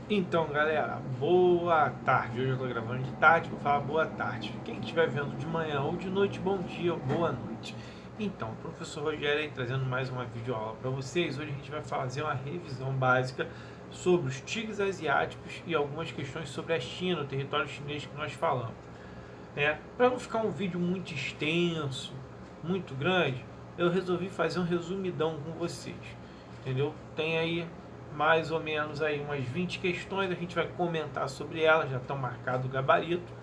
Então, galera, boa tarde. Hoje eu tô gravando de tarde, vou falar boa tarde. Quem estiver vendo de manhã ou de noite, bom dia ou boa noite. Então, o professor Rogério aí trazendo mais uma videoaula para vocês. Hoje a gente vai fazer uma revisão básica sobre os tigres asiáticos e algumas questões sobre a China, o território chinês que nós falamos. Para não ficar um vídeo muito extenso, muito grande, eu resolvi fazer um resumidão com vocês, entendeu? Tem aí mais ou menos aí umas 20 questões, a gente vai comentar sobre elas, já estão marcado o gabarito,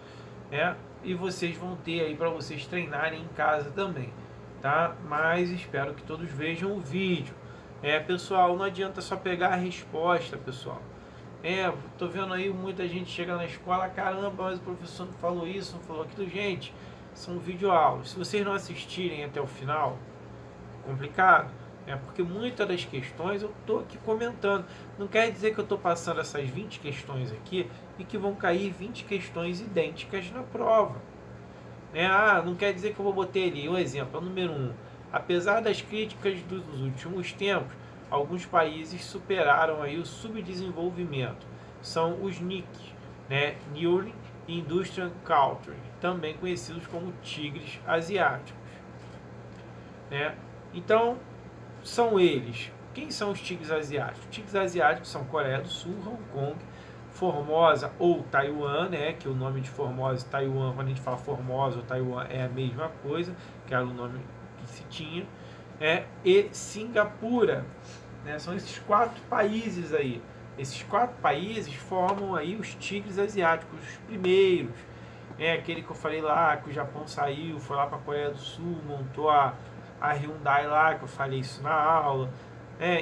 né? E vocês vão ter aí para vocês treinarem em casa também, tá? Mas espero que todos vejam o vídeo. Pessoal, não adianta só pegar a resposta, pessoal. Tô vendo aí muita gente chega na escola, caramba, mas o professor não falou isso, não falou aquilo. Gente, são videoaulas. Se vocês não assistirem até o final, complicado. Porque muitas das questões eu estou aqui comentando. Não quer dizer que eu estou passando essas 20 questões aqui e que vão cair 20 questões idênticas na prova. Não quer dizer que eu vou botar ali. Um exemplo, é o número 1. Apesar das críticas dos últimos tempos, alguns países superaram aí o subdesenvolvimento. São os NICs, New Industrial Countries, também conhecidos como tigres asiáticos. Então, são eles. Quem são os tigres asiáticos? Os tigres asiáticos são Coreia do Sul, Hong Kong, Formosa ou Taiwan, que o nome de Formosa e Taiwan, quando a gente fala Formosa ou Taiwan, é a mesma coisa, que era o nome que se tinha, e Singapura. São esses 4 países aí. Esses 4 países formam aí os tigres asiáticos, os primeiros. Aquele que eu falei lá, que o Japão saiu, foi lá para a Coreia do Sul, montou a Hyundai lá, que eu falei isso na aula.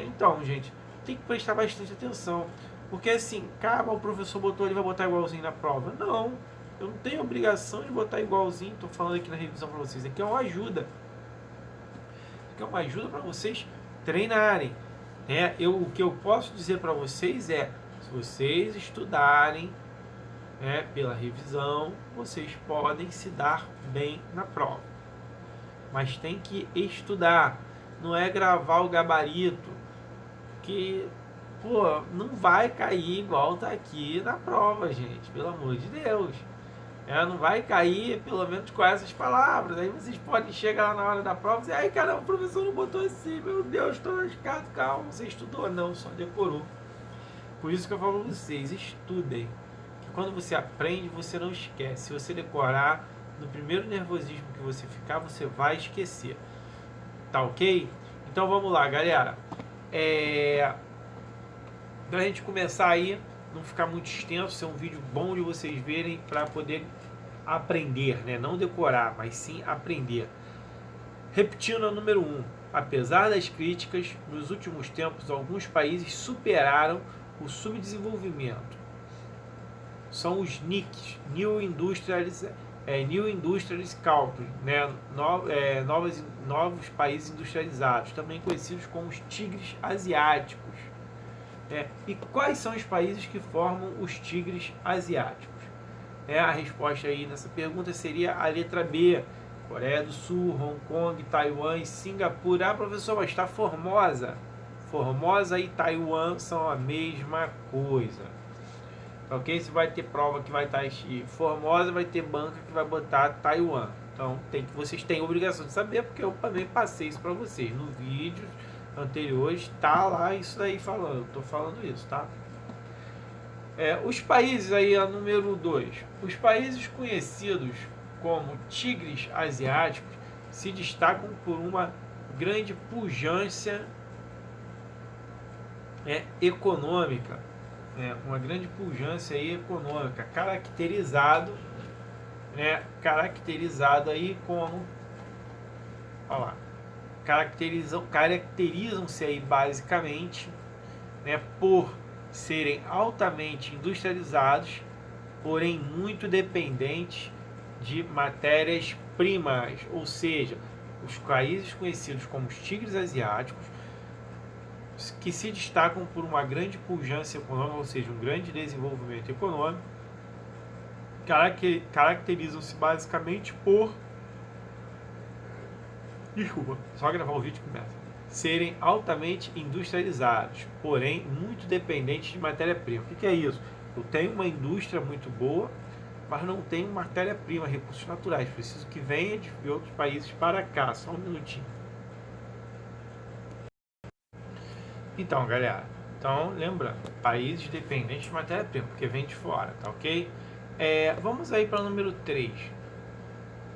Então, gente, tem que prestar bastante atenção. Porque assim, cara, o professor botou, ele vai botar igualzinho na prova. Não, eu não tenho obrigação de botar igualzinho. Estou falando aqui na revisão para vocês. Aqui é uma ajuda. Aqui é uma ajuda para vocês treinarem. O que eu posso dizer para vocês é, se vocês estudarem pela revisão, vocês podem se dar bem na prova. Mas tem que estudar. Não é gravar o gabarito que, não vai cair igual tá aqui na prova, gente. Pelo amor de Deus. Não vai cair, pelo menos com essas palavras. Aí vocês podem chegar lá na hora da prova e dizer, ai caramba, o professor não botou assim, meu Deus, estou lascado. Calma, você estudou? Não, só decorou. Por isso que eu falo para vocês, estudem. Que quando você aprende, você não esquece. Se você decorar, no primeiro nervosismo que você ficar, você vai esquecer. Tá ok? Então vamos lá, galera. Pra gente começar aí, não ficar muito extenso, ser um vídeo bom de vocês verem para poder aprender, não decorar, mas sim aprender. Repetindo a número 1, apesar das críticas, nos últimos tempos alguns países superaram o subdesenvolvimento. São os NICs, New Industrial Countries, novos países industrializados, também conhecidos como os tigres asiáticos. E quais são os países que formam os tigres asiáticos? A resposta aí nessa pergunta seria a letra B, Coreia do Sul, Hong Kong, Taiwan e Singapura. Professor, mas está Formosa. Formosa e Taiwan são a mesma coisa. Ok? Se vai ter prova que vai estar Formosa, vai ter banca que vai botar Taiwan. Então, vocês têm a obrigação de saber, porque eu também passei isso para vocês. No vídeo anterior está lá isso daí falando. Eu estou falando isso, tá? Os países aí, a número 2. Os países conhecidos como tigres asiáticos se destacam por uma grande pujança econômica. Uma grande pujança aí econômica, caracterizado aí como, caracterizam-se aí basicamente, por serem altamente industrializados, porém muito dependentes de matérias-primas, ou seja, os países conhecidos como os tigres asiáticos, que se destacam por uma grande pujança econômica, ou seja, um grande desenvolvimento econômico, caracterizam-se basicamente por... Desculpa, só gravar o vídeo começa. serem altamente industrializados, porém muito dependentes de matéria-prima. O que é isso? Eu tenho uma indústria muito boa, mas não tenho matéria-prima, recursos naturais. Preciso que venha de outros países para cá. Só um minutinho. Então, galera, lembrando, países dependentes de matéria-prima, porque vem de fora, tá ok? Vamos aí para o número 3.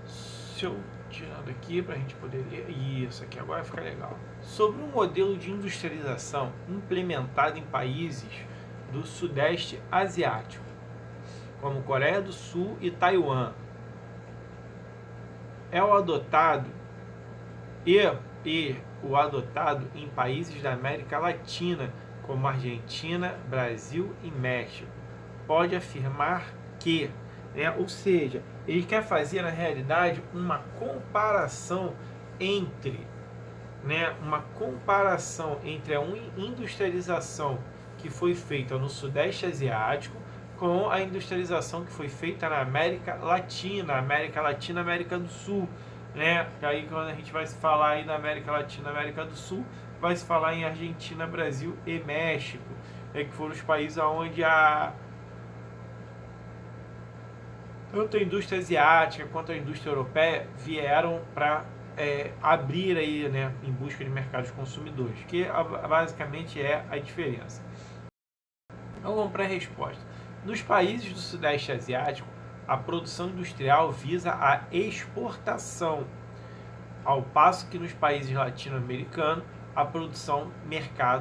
Se eu tirando aqui para a gente poder ler. Isso aqui agora fica legal. Sobre um modelo de industrialização implementado em países do Sudeste Asiático, como Coreia do Sul e Taiwan, é o adotado o adotado em países da América Latina, como Argentina, Brasil e México. Pode afirmar que, ou seja, ele quer fazer na realidade uma comparação entre, a industrialização que foi feita no Sudeste Asiático com a industrialização que foi feita na América Latina, América do Sul, Aí quando a gente vai se falar aí na América Latina, América do Sul, vai se falar em Argentina, Brasil e México, que foram os países onde tanto a indústria asiática quanto a indústria europeia vieram para abrir aí, em busca de mercados consumidores, que basicamente é a diferença. Então vamos para a resposta. Nos países do Sudeste Asiático, a produção industrial visa a exportação, ao passo que nos países latino-americanos a produção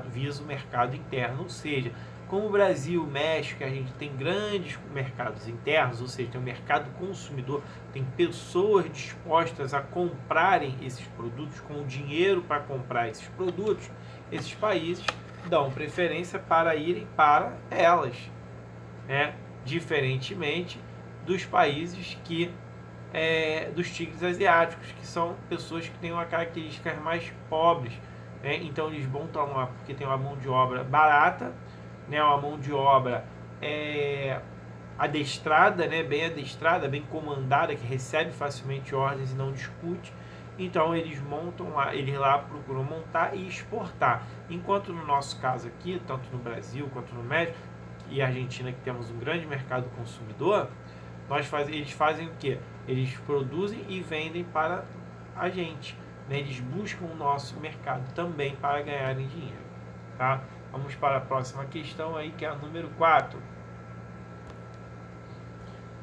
visa o mercado interno, ou seja, como o Brasil, o México, a gente tem grandes mercados internos, ou seja, tem um mercado consumidor, tem pessoas dispostas a comprarem esses produtos, com o dinheiro para comprar esses produtos, esses países dão preferência para irem para elas, diferentemente dos países dos tigres asiáticos, que são pessoas que têm uma característica mais pobres, então eles vão tomar porque tem uma mão de obra barata, uma mão de obra adestrada, bem adestrada, bem comandada, que recebe facilmente ordens e não discute. Então eles lá procuram montar e exportar. Enquanto no nosso caso aqui, tanto no Brasil quanto no México e Argentina, que temos um grande mercado consumidor, eles fazem o quê? Eles produzem e vendem para a gente. Eles buscam o nosso mercado também para ganharem dinheiro. Tá? Vamos para a próxima questão aí, que é a número 4.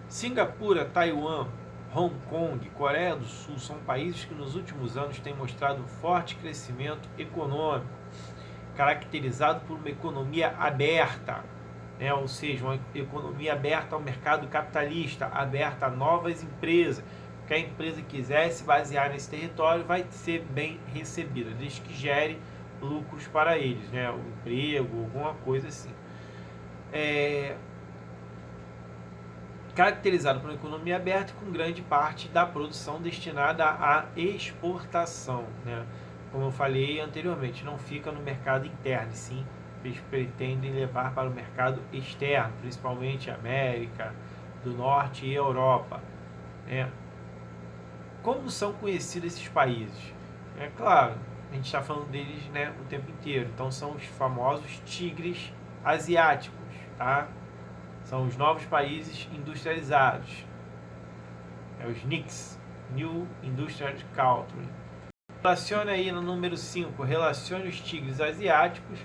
Singapura, Taiwan, Hong Kong, Coreia do Sul são países que nos últimos anos têm mostrado um forte crescimento econômico, caracterizado por uma economia aberta, ou seja, uma economia aberta ao mercado capitalista, aberta a novas empresas. Que a empresa quiser se basear nesse território vai ser bem recebida, desde que gere lucros para eles, o emprego, alguma coisa assim. Caracterizado por uma economia aberta com grande parte da produção destinada à exportação, Como eu falei anteriormente, não fica no mercado interno, sim, eles pretendem levar para o mercado externo, principalmente a América do Norte e Europa. Como são conhecidos esses países? Claro, a gente está falando deles o tempo inteiro. Então são os famosos tigres asiáticos, tá? São os novos países industrializados. Os NICs, New Industrial Country. Relacione aí no número 5, relacione os tigres asiáticos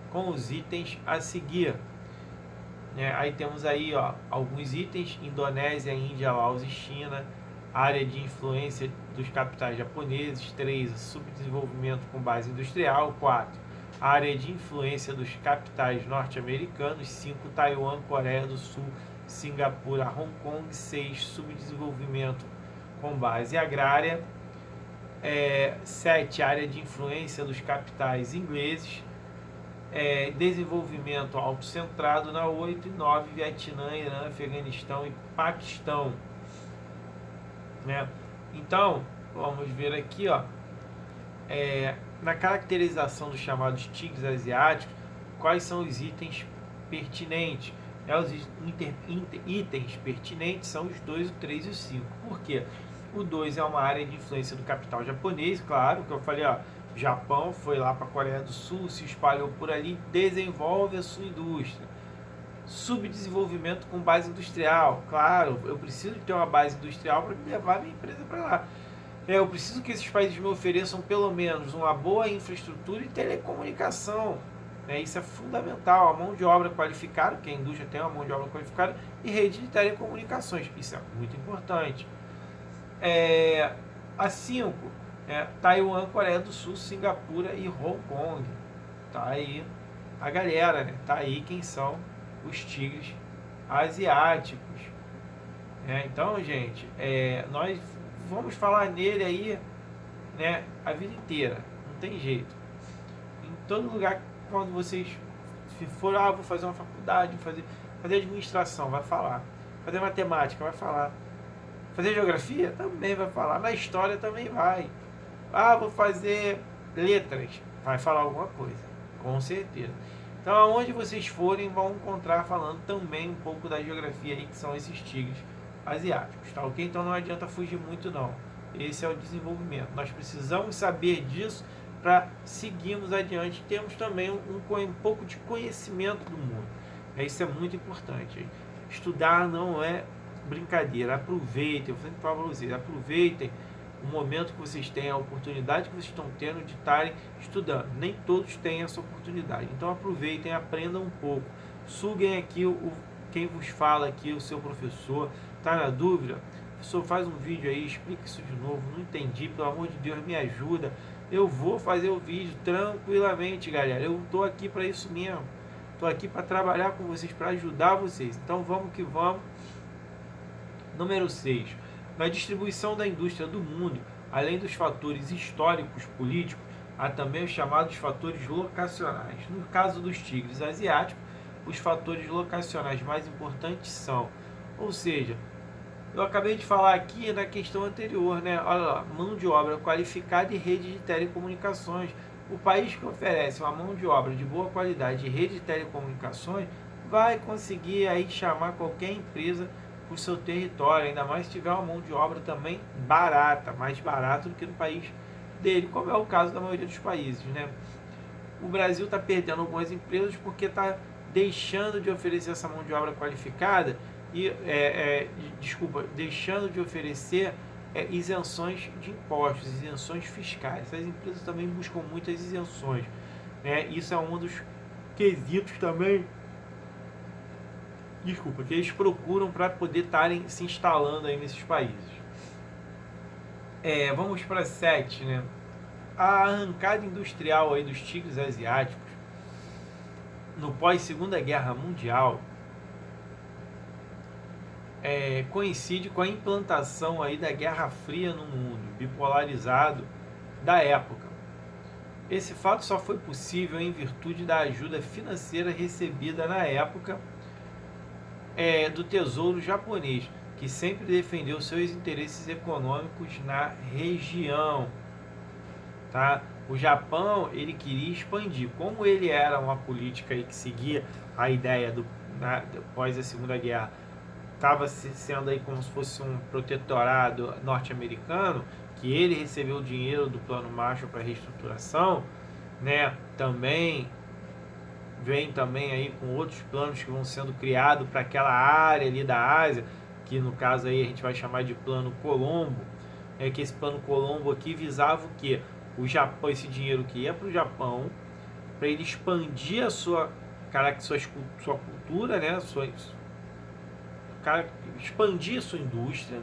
com os itens a seguir. Aí temos aí alguns itens: Indonésia, Índia, Laos e China. Área de influência dos capitais japoneses. 3. Subdesenvolvimento com base industrial. 4. Área de influência dos capitais norte-americanos. 5. Taiwan, Coreia do Sul, Singapura, Hong Kong. 6. Subdesenvolvimento com base agrária. 7. Área de influência dos capitais ingleses. Desenvolvimento autocentrado na 8. E 9. Vietnã, Irã, Afeganistão e Paquistão. Então, vamos ver aqui, na caracterização dos chamados tigres asiáticos, quais são os itens pertinentes. Os itens pertinentes são os 2, o 3 e o 5. Por quê? O 2 é uma área de influência do capital japonês, claro, que eu falei, Japão foi lá para a Coreia do Sul, se espalhou por ali, desenvolve a sua indústria. Subdesenvolvimento com base industrial. Claro, eu preciso ter uma base industrial para levar a minha empresa para lá. Eu preciso que esses países me ofereçam pelo menos uma boa infraestrutura e telecomunicação. Isso é fundamental. A mão de obra qualificada, que a indústria tem uma mão de obra qualificada, e rede de telecomunicações. Isso é muito importante. A 5, Taiwan, Coreia do Sul, Singapura e Hong Kong. Tá aí a galera, né? Tá aí quem são os tigres asiáticos. Então, gente, nós vamos falar nele aí, né, a vida inteira. Não tem jeito. Em todo lugar, quando vocês forem, vou fazer uma faculdade, fazer administração, vai falar. Fazer matemática, vai falar. Fazer geografia? Também vai falar. Na história também vai. Vou fazer letras. Vai falar alguma coisa. Com certeza. Então, aonde vocês forem, vão encontrar falando também um pouco da geografia aí, que são esses tigres asiáticos. Tá ok? Então, não adianta fugir muito, não. Esse é o desenvolvimento. Nós precisamos saber disso para seguirmos adiante. Temos também um pouco de conhecimento do mundo. Isso é muito importante. Estudar não é brincadeira. Aproveitem, eu sempre falo para vocês, aproveitem o momento que vocês têm, a oportunidade que vocês estão tendo de estarem estudando. Nem todos têm essa oportunidade. Então aproveitem, aprendam um pouco. Suguem aqui quem vos fala aqui, o seu professor. Está na dúvida? Professor, faz um vídeo aí, explica isso de novo. Não entendi, pelo amor de Deus, me ajuda. Eu vou fazer o vídeo tranquilamente, galera. Eu estou aqui para isso mesmo. Estou aqui para trabalhar com vocês, para ajudar vocês. Então vamos que vamos. Número 6. Na distribuição da indústria do mundo, além dos fatores históricos políticos, há também os chamados fatores locacionais. No caso dos tigres asiáticos, os fatores locacionais mais importantes são, ou seja, eu acabei de falar aqui na questão anterior, né? Olha lá, mão de obra qualificada e rede de telecomunicações. O país que oferece uma mão de obra de boa qualidade e rede de telecomunicações vai conseguir aí chamar qualquer empresa para o seu território, ainda mais se tiver uma mão de obra também barata, mais barata do que no país dele, como é o caso da maioria dos países, né? O Brasil está perdendo algumas empresas porque está deixando de oferecer essa mão de obra qualificada e, deixando de oferecer isenções de impostos, isenções fiscais. Essas empresas também buscam muitas isenções, né? Isso é um dos quesitos também, que eles procuram para poder estarem se instalando aí nesses países. Vamos para 7, né? A arrancada industrial aí dos tigres asiáticos no pós-Segunda Guerra Mundial coincide com a implantação aí da Guerra Fria no mundo, bipolarizado da época. Esse fato só foi possível em virtude da ajuda financeira recebida na época do Tesouro japonês, que sempre defendeu seus interesses econômicos na região. Tá? O Japão, ele queria expandir. Como ele era uma política aí que seguia a ideia após a Segunda Guerra, estava sendo aí como se fosse um protetorado norte-americano, que ele recebeu o dinheiro do Plano Marshall para reestruturação, né? Também vem também aí com outros planos que vão sendo criados para aquela área ali da Ásia, que no caso aí a gente vai chamar de Plano Colombo, que esse Plano Colombo aqui visava o quê? O Japão, esse dinheiro que ia para o Japão, para ele expandir a sua cultura, né? Expandir sua indústria,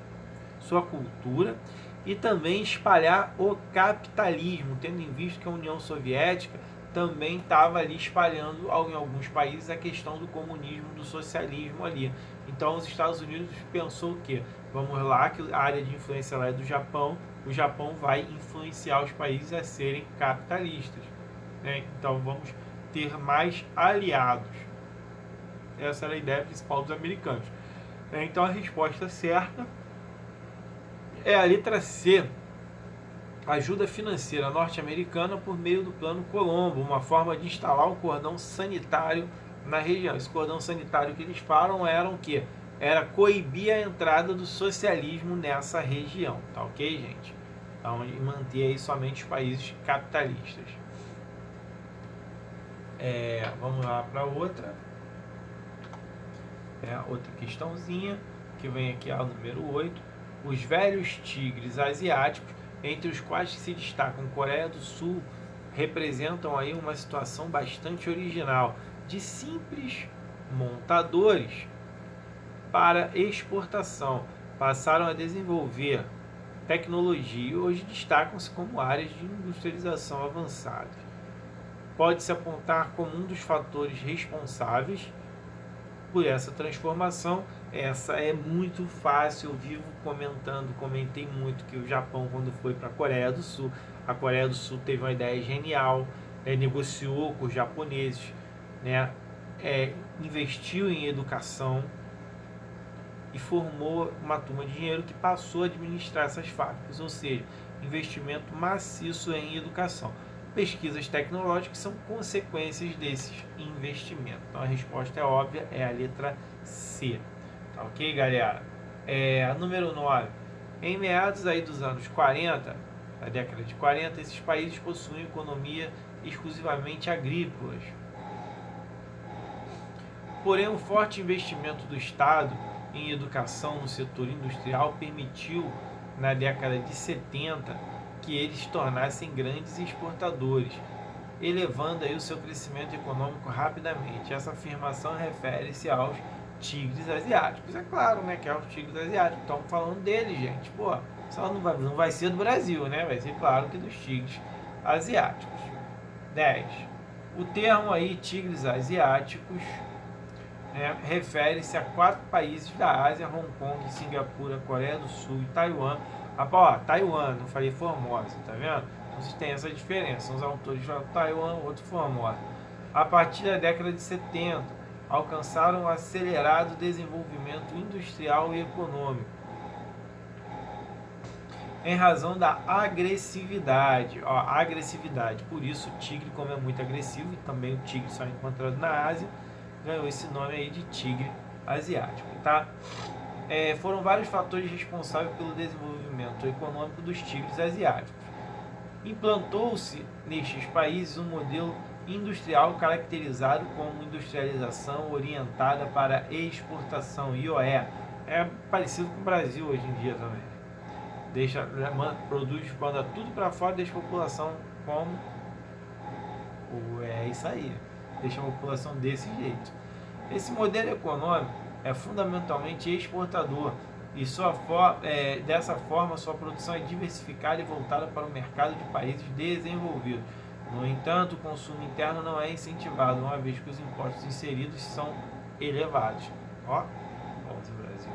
sua cultura, e também espalhar o capitalismo, tendo em vista que a União Soviética também estava ali espalhando em alguns países a questão do comunismo, do socialismo ali. Então os Estados Unidos pensou o quê? Vamos lá, que a área de influência lá é do Japão, o Japão vai influenciar os países a serem capitalistas, né? Então vamos ter mais aliados. Essa era a ideia principal dos americanos. Então a resposta certa é a letra C. Ajuda financeira norte-americana por meio do Plano Colombo, uma forma de instalar um cordão sanitário na região. Esse cordão sanitário que eles falam era o quê? Era coibir a entrada do socialismo nessa região, tá ok, gente? Então, e manter aí somente os países capitalistas. Vamos lá para outra. Outra questãozinha, que vem aqui ao número 8. Os velhos tigres asiáticos, entre os quais se destacam Coreia do Sul, representam aí uma situação bastante original, de simples montadores para exportação. Passaram a desenvolver tecnologia e hoje destacam-se como áreas de industrialização avançada. Pode-se apontar como um dos fatores responsáveis por essa transformação. Essa é muito fácil, eu vivo comentei muito que o Japão, quando foi para a Coreia do Sul, a Coreia do Sul teve uma ideia genial, negociou com os japoneses, investiu em educação e formou uma turma de dinheiro que passou a administrar essas fábricas, ou seja, investimento maciço em educação. Pesquisas tecnológicas são consequências desses investimentos. Então a resposta é óbvia, é a letra C. Tá ok, galera? Número 9. Em meados aí dos anos 40, da década de 40, esses países possuem economia exclusivamente agrícolas. Porém, um forte investimento do Estado em educação no setor industrial permitiu, na década de 70, que eles se tornassem grandes exportadores, elevando aí o seu crescimento econômico rapidamente. Essa afirmação refere-se aos tigres asiáticos. É claro, que é os tigres asiáticos. Estamos falando deles, gente. Pô, só não vai ser do Brasil, Vai ser, claro, que dos tigres asiáticos. 10. O termo aí, tigres asiáticos, refere-se a 4 países da Ásia: Hong Kong, Singapura, Coreia do Sul e Taiwan. Taiwan, não falei Formosa, tá vendo? Então vocês têm essa diferença. Uns autores falam Taiwan, outro Formosa. A partir da década de 70, alcançaram um acelerado desenvolvimento industrial e econômico, em razão da agressividade. Agressividade. Por isso, o tigre, como é muito agressivo, e também o tigre só é encontrado na Ásia, ganhou esse nome aí de tigre asiático, tá? Foram vários fatores responsáveis pelo desenvolvimento econômico dos tigres asiáticos. Implantou-se nestes países um modelo industrial caracterizado como industrialização orientada para exportação, IOE. É parecido com o Brasil hoje em dia também. Manda tudo para fora e deixa a população como... É isso aí. Deixa a população desse jeito. Esse modelo econômico é fundamentalmente exportador e dessa forma sua produção é diversificada e voltada para o mercado de países desenvolvidos. No entanto, o consumo interno não é incentivado, uma vez que os impostos inseridos são elevados. Vamos ao Brasil.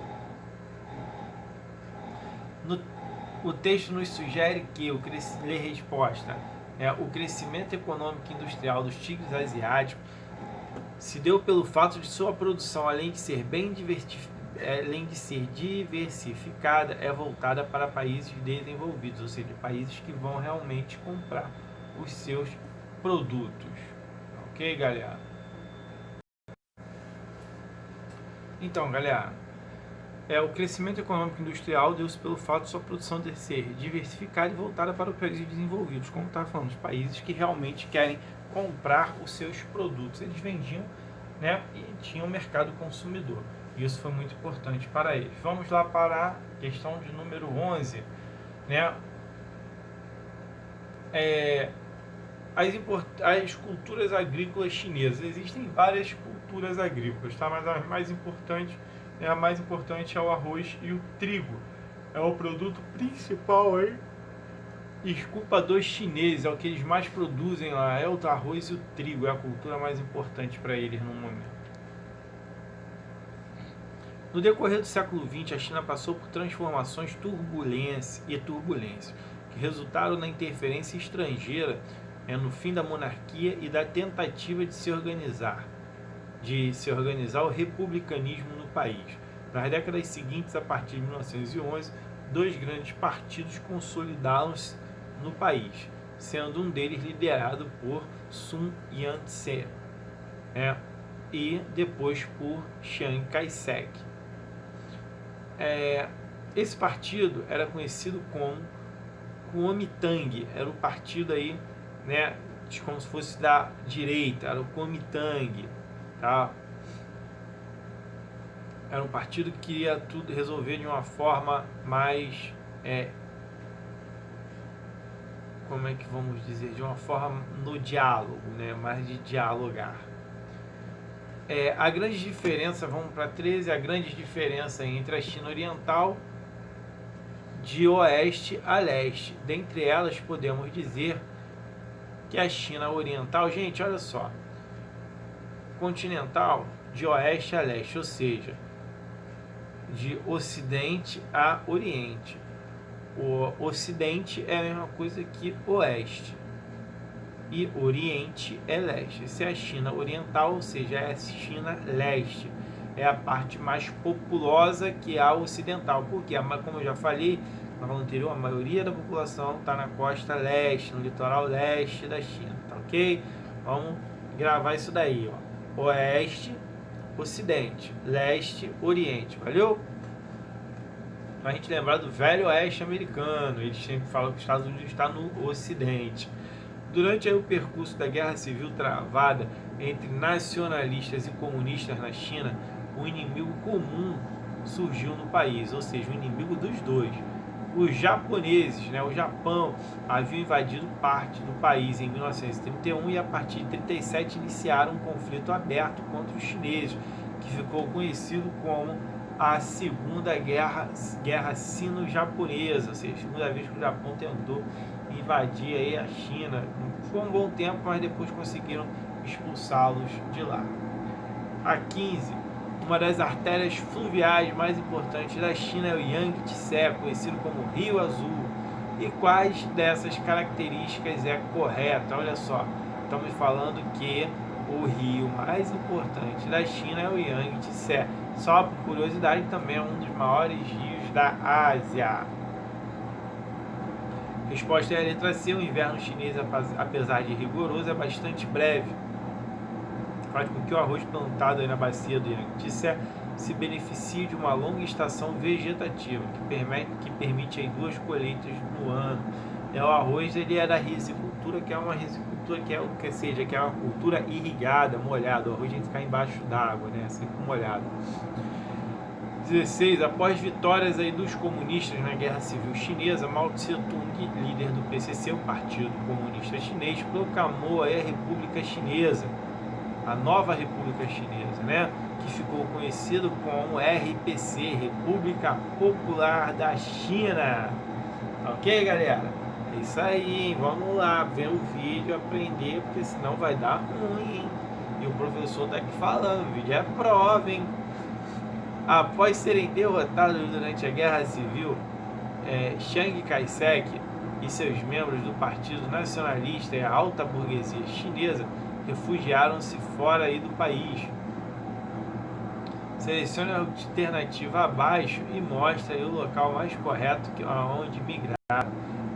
O texto nos sugere que o crescimento econômico e industrial dos tigres asiáticos se deu pelo fato de sua produção, além de ser diversificada, é voltada para países desenvolvidos, ou seja, países que vão realmente comprar os seus produtos. Ok, galera? Então, galera, o crescimento econômico e industrial deu-se pelo fato de sua produção de ser diversificada e voltada para os países desenvolvidos, como estava falando, os países que realmente querem comprar os seus produtos. Eles vendiam, e tinham um mercado consumidor. Isso foi muito importante para eles. Vamos lá para a questão de número 11. As culturas agrícolas chinesas. Existem várias culturas agrícolas, tá? Mas a mais importante é o arroz e o trigo. É o produto principal aí. Desculpa, dos chineses, é o que eles mais produzem lá, é o arroz e o trigo, é a cultura mais importante para eles no momento. No decorrer do século XX, a China passou por transformações turbulência, que resultaram na interferência estrangeira, no fim da monarquia e da tentativa de se organizar o republicanismo no país. Nas décadas seguintes, a partir de 1911, 2 grandes partidos consolidaram-se no país, sendo um deles liderado por Sun Yat-sen, e depois por Chiang Kai-shek. Esse partido era conhecido Kuomintang, era o partido aí, né, como se fosse da direita, era o Kuomintang, tá? Era um partido que queria tudo resolver de uma forma mais, como é que vamos dizer, de uma forma no diálogo, né, mais de dialogar. A grande diferença, vamos para 13, a grande diferença entre a China Oriental de oeste a leste. Dentre elas, podemos dizer que a China Oriental, gente, olha só, continental de oeste a leste, ou seja, de ocidente a oriente. O ocidente é a mesma coisa que oeste e oriente é leste. Essa é a China Oriental, ou seja, é a China leste. É a parte mais populosa que a ocidental, porque, como eu já falei na aula anterior, a maioria da população está na costa leste, no litoral leste da China, tá ok? Vamos gravar isso daí, ó. Oeste, ocidente, leste, oriente, valeu? Pra gente lembrar do velho oeste americano, eles sempre falam que os Estados Unidos está no ocidente. Durante aí o percurso da guerra civil travada entre nacionalistas e comunistas na China, um inimigo comum surgiu no país, ou seja, o inimigo dos dois. Os japoneses, né, o Japão, haviam invadido parte do país em 1931 e a partir de 1937 iniciaram um conflito aberto contra os chineses, que ficou conhecido como a Segunda Guerra Sino-Japonesa, ou seja, a segunda vez que o Japão tentou invadir aí a China. Ficou um bom tempo, mas depois conseguiram expulsá-los de lá. A 15, uma das artérias fluviais mais importantes da China é o Yangtze, conhecido como Rio Azul. E quais dessas características é correta? Olha só, estamos falando que o rio mais importante da China é o Yangtze. Só por curiosidade, também é um dos maiores rios da Ásia. Resposta é a letra C. O inverno chinês, apesar de rigoroso, é bastante breve. Faz com que o arroz plantado aí na bacia do Yangtze se beneficie de uma longa estação vegetativa, que permite aí 2 colheitas no ano. O arroz, ele é da risicultura, que é uma risicultura que é uma cultura irrigada, molhada. O arroz tem que ficar embaixo d'água, né, sempre molhado. 16. Após vitórias aí dos comunistas na Guerra Civil Chinesa, Mao Tse-tung, líder do PCC, o Partido Comunista Chinês, proclamou aí a República Chinesa, a nova República Chinesa, né, que ficou conhecido como RPC, República Popular da China. Ok, galera? É isso aí, hein? Vamos lá, ver o vídeo, aprender, porque senão vai dar ruim, hein? E o professor tá aqui falando, o vídeo é prova, hein? Após serem derrotados durante a Guerra Civil, Chiang Kai-shek e seus membros do Partido Nacionalista e a alta burguesia chinesa refugiaram-se fora aí do país. Selecione a alternativa abaixo e mostre aí o local mais correto aonde migraram.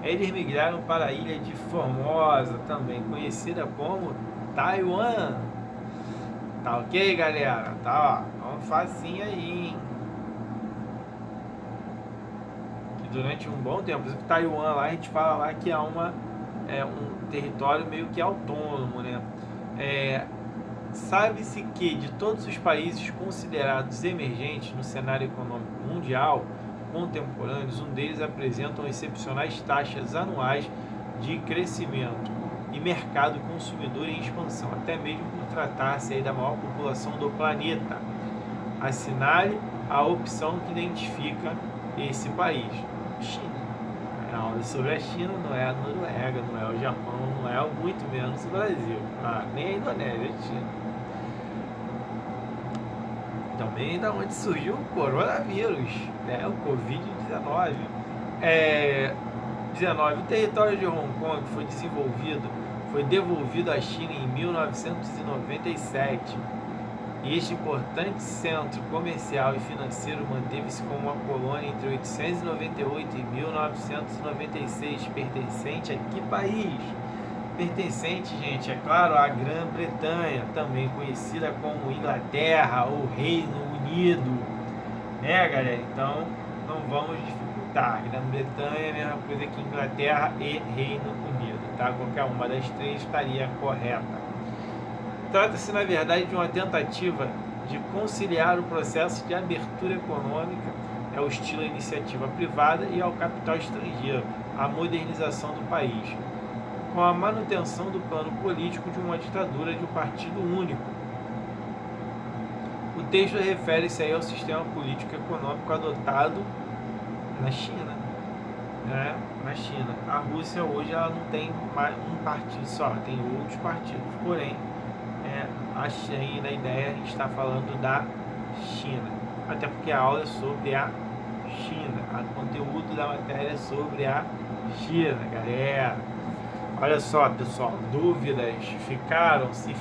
Eles migraram para a ilha de Formosa, também conhecida como Taiwan. Tá ok, galera? Tá, ó, um facinho aí, hein? Que durante um bom tempo, Taiwan lá, a gente fala lá que é um território meio que autônomo, né? Sabe-se que de todos os países considerados emergentes no cenário econômico mundial contemporâneos, um deles apresentam excepcionais taxas anuais de crescimento e mercado consumidor em expansão, até mesmo por tratar-se aí da maior população do planeta. Assinale a opção que identifica esse país. China. A aula sobre a China não é a Noruega, não é o Japão, não é muito menos o Brasil. Nem a Indonésia, a China. Também da onde surgiu o coronavírus, né? O Covid-19. 19. O território de Hong Kong foi devolvido à China em 1997. E este importante centro comercial e financeiro manteve-se como uma colônia entre 1898 e 1996, pertencente a que país? Pertencente, gente, é claro, à Grã-Bretanha, também conhecida como Inglaterra ou Reino Unido, né, galera? Então, não vamos dificultar. Tá, Grã-Bretanha é a mesma coisa que Inglaterra e Reino Unido, tá? Qualquer uma das três estaria correta. Trata-se, na verdade, de uma tentativa de conciliar o processo de abertura econômica ao estilo iniciativa privada e ao capital estrangeiro, a modernização do país, com a manutenção do plano político de uma ditadura de um partido único. O texto refere-se aí ao sistema político e econômico adotado na China, né? Na China. A Rússia hoje ela não tem mais um partido só, tem outros partidos, porém, aí na ideia a gente está falando da China, até porque a aula é sobre a China, o conteúdo da matéria é sobre a China, galera. Olha só, pessoal, dúvidas ficaram? Se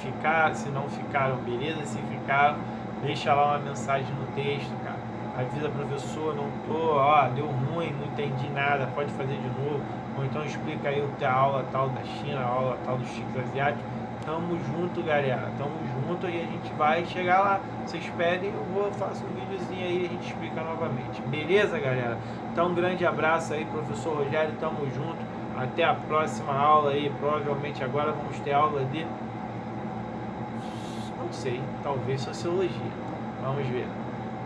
não ficaram, beleza? Se ficaram, deixa lá uma mensagem no texto, cara. Avisa professor, não tô, deu ruim, não entendi nada, pode fazer de novo. Ou então explica aí a aula tal da China, a aula tal dos chiques asiáticos. Tamo junto, galera, tamo junto e a gente vai chegar lá. Vocês pedem, eu faço um videozinho aí e a gente explica novamente. Beleza, galera? Então, um grande abraço aí, professor Rogério, tamo junto. Até a próxima aula aí, provavelmente agora vamos ter aula de, não sei, talvez sociologia. Vamos ver.